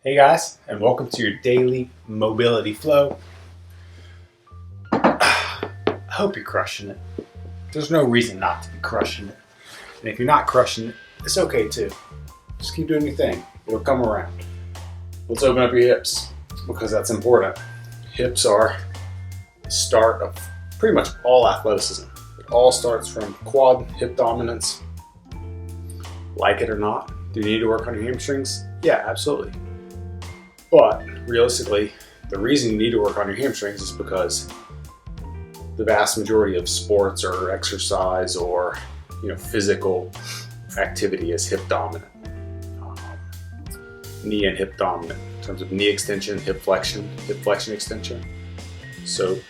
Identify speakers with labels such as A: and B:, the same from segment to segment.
A: Hey guys, and welcome to your daily mobility flow. I hope you're crushing it. There's no reason not to be crushing it. And if you're not crushing it, it's okay too. Just keep doing your thing. It'll come around. Let's open up your hips because that's important. Hips are the start of pretty much all athleticism. It all starts from quad hip dominance. Like it or not, do you need to work on your hamstrings? Yeah, absolutely. But realistically, the reason you need to work on your hamstrings is because the vast majority of sports or exercise or physical activity is hip dominant, knee and hip dominant in terms of knee extension, hip flexion extension. So you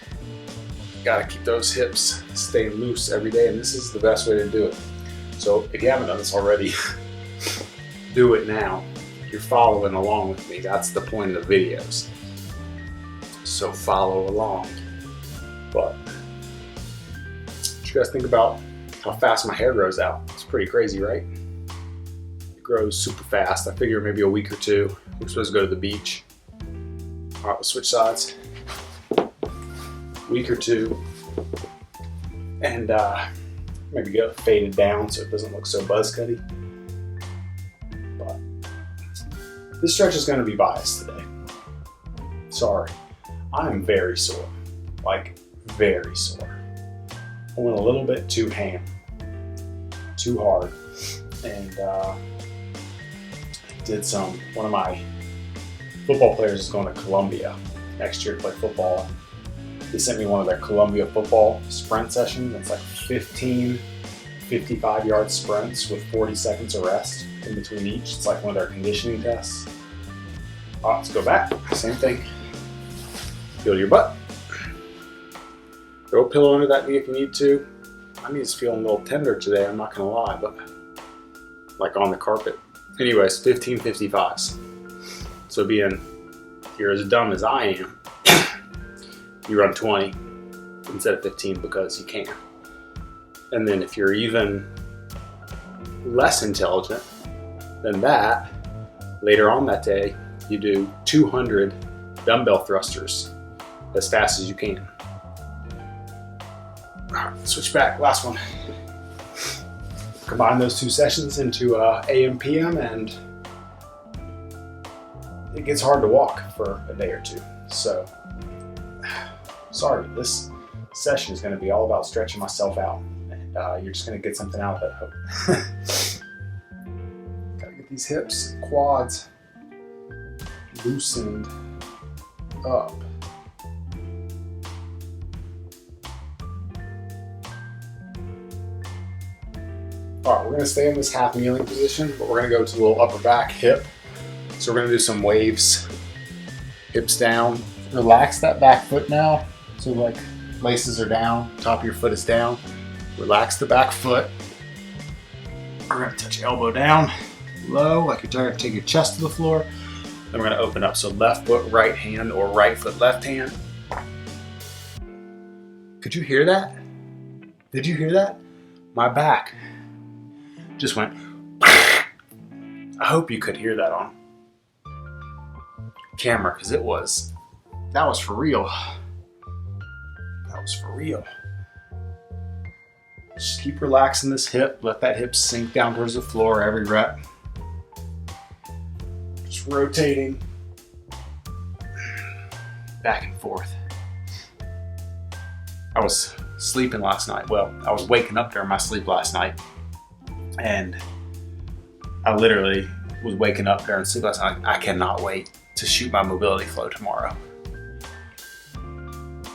A: gotta keep those hips staying loose every day, and this is the best way to do it. So if you haven't done this already, do it now. You're following along with me. That's the point of the videos. So follow along. But what you guys think about how fast my hair grows out? It's pretty crazy, right? It grows super fast. I figure maybe a week or two. We're supposed to go to the beach. All right, we'll switch sides. Week or two. And maybe get it faded down so it doesn't look so buzz cutty. This stretch is going to be biased today. Sorry. I am very sore. Like, very sore. I went a little bit too too hard. And one of my football players is going to Columbia next year to play football. They sent me one of their Columbia football sprint sessions. It's like 15 55-yard sprints with 40 seconds of rest in between each. It's like one of their conditioning tests. All right, let's go back. Same thing. Feel your butt. Throw a pillow under that knee if you need to. My knee's feeling a little tender today, I'm not gonna lie, but like on the carpet. Anyways, 15 55s. So if you're as dumb as I am, you run 20 instead of 15 because you can. And then if you're even less intelligent than that, later on that day, you do 200 dumbbell thrusters as fast as you can. All right, switch back, last one. Combine those two sessions into AM, PM, and it gets hard to walk for a day or two. So, sorry, this session is gonna be all about stretching myself out. You're just going to get something out of it, I hope. Gotta get these hips, quads loosened up. All right, we're going to stay in this half kneeling position, but we're going to go to a little upper back hip. So we're going to do some waves, hips down. Relax that back foot now. So like laces are down, top of your foot is down. Relax the back foot. We're going to touch elbow down, low, like you're trying to take your chest to the floor. Then we're going to open up. So left foot, right hand, or right foot, left hand. Could you hear that? Did you hear that? My back just went. I hope you could hear that on camera because that was for real. That was for real. Just keep relaxing this hip. Let that hip sink down towards the floor every rep. Just rotating back and forth. I was sleeping last night. Well, I was waking up during my sleep last night. And I literally was waking up during sleep last night. I cannot wait to shoot my mobility flow tomorrow.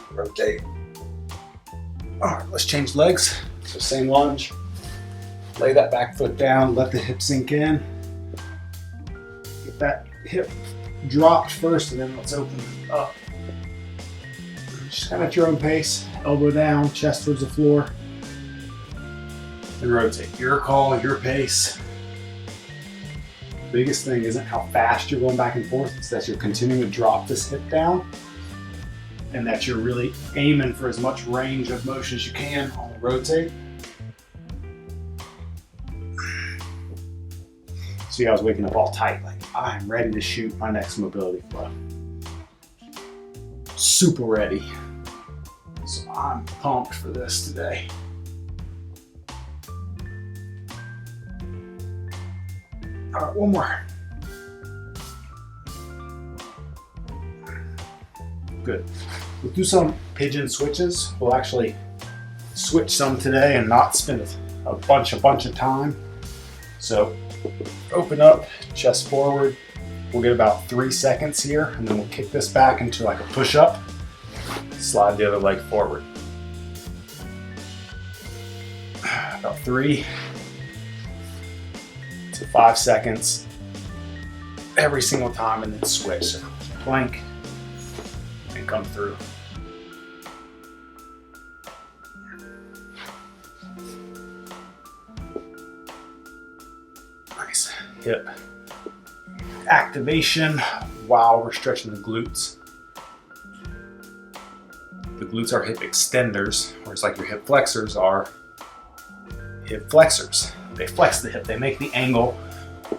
A: Rotate. All right, let's change legs. So same lunge, lay that back foot down, let the hip sink in. Get that hip dropped first and then let's open up. Just kind of at your own pace, elbow down, chest towards the floor. And rotate, your call, your pace. The biggest thing isn't how fast you're going back and forth, it's that you're continuing to drop this hip down and that you're really aiming for as much range of motion as you can on the rotate. See, I was waking up all tight, like I'm ready to shoot my next mobility flow. Super ready. So I'm pumped for this today. All right, one more. Good. We'll do some pigeon switches. We'll actually switch some today and not spend a bunch of time. So open up, chest forward. We'll get about 3 seconds here, and then we'll kick this back into like a push-up. Slide the other leg forward. About 3 to 5 seconds every single time, and then switch. So plank and come through. Nice hip activation while we're stretching the glutes. The glutes are hip extenders, whereas like your hip flexors are hip flexors. They flex the hip, they make the angle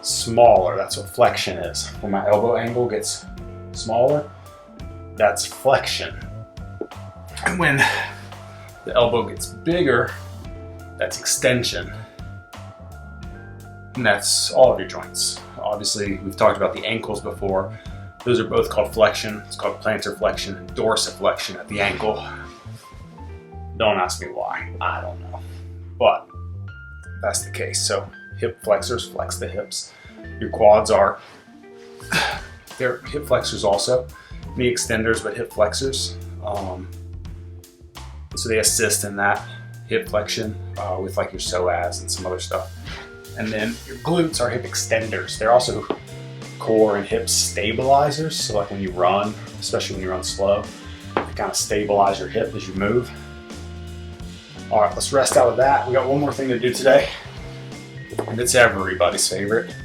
A: smaller. That's what flexion is. When my elbow angle gets smaller, that's flexion. And when the elbow gets bigger, that's extension. And that's all of your joints. Obviously, we've talked about the ankles before. Those are both called flexion. It's called plantar flexion and dorsiflexion at the ankle. Don't ask me why, I don't know. But that's the case. So hip flexors flex the hips. Your quads are, they're hip flexors also. Knee extenders, but hip flexors. So they assist in that hip flexion with like your psoas and some other stuff. And then your glutes are hip extenders. They're also core and hip stabilizers. So like when you run, especially when you run slow, they kind of stabilize your hip as you move. All right, let's rest out of that. We got one more thing to do today, and it's everybody's favorite,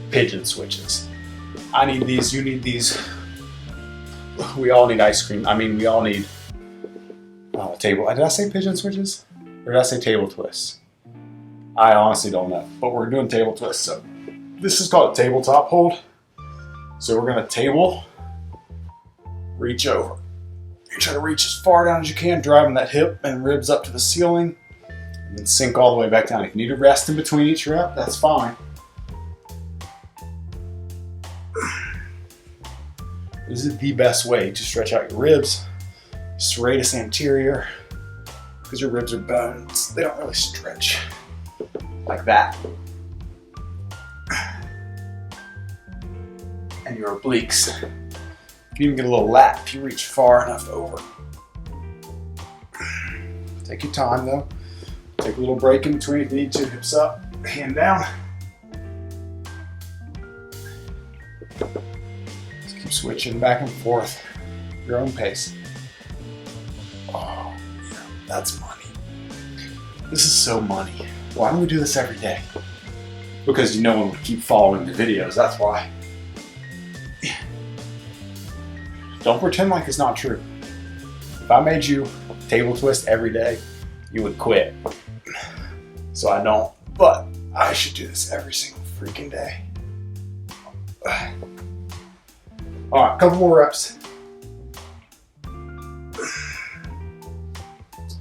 A: pigeon switches. I need these, you need these. We all need ice cream. I mean, we all need table. Did I say pigeon switches? Or did I say table twists? I honestly don't know, but we're doing table twists. So this is called a tabletop hold. So we're gonna table, reach over. You try to reach as far down as you can, driving that hip and ribs up to the ceiling, and then sink all the way back down. If you need to rest in between each rep, that's fine. This is the best way to stretch out your ribs. Serratus anterior, because your ribs are bones. They don't really stretch like that. And your obliques. You can even get a little lat if you reach far enough over. Take your time though. Take a little break in between if you need to. Hips up, hand down. Just keep switching back and forth, your own pace. Oh, yeah, that's money. This is so money. Why don't we do this every day? Because no one would keep following the videos, that's why. Don't pretend like it's not true. If I made you table twist every day, you would quit. So I don't, but I should do this every single freaking day. All right, a couple more reps.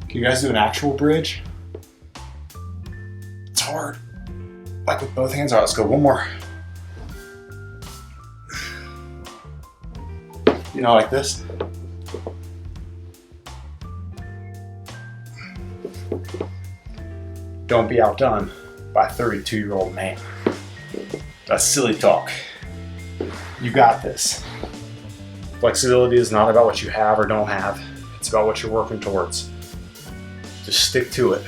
A: Can you guys do an actual bridge? It's hard. Like with both hands. All right, let's go one more. You know, like this. Don't be outdone by a 32-year-old man. That's silly talk. You got this. Flexibility is not about what you have or don't have. It's about what you're working towards. Just stick to it.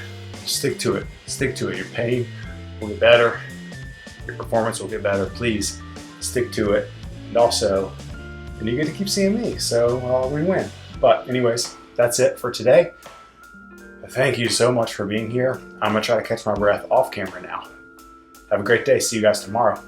A: Stick to it. Stick to it. Your pain will get better. Your performance will get better. Please stick to it. And also, and you get to keep seeing me, so win-win. But anyways, that's it for today. Thank you so much for being here. I'm gonna try to catch my breath off camera now. Have a great day. See you guys tomorrow.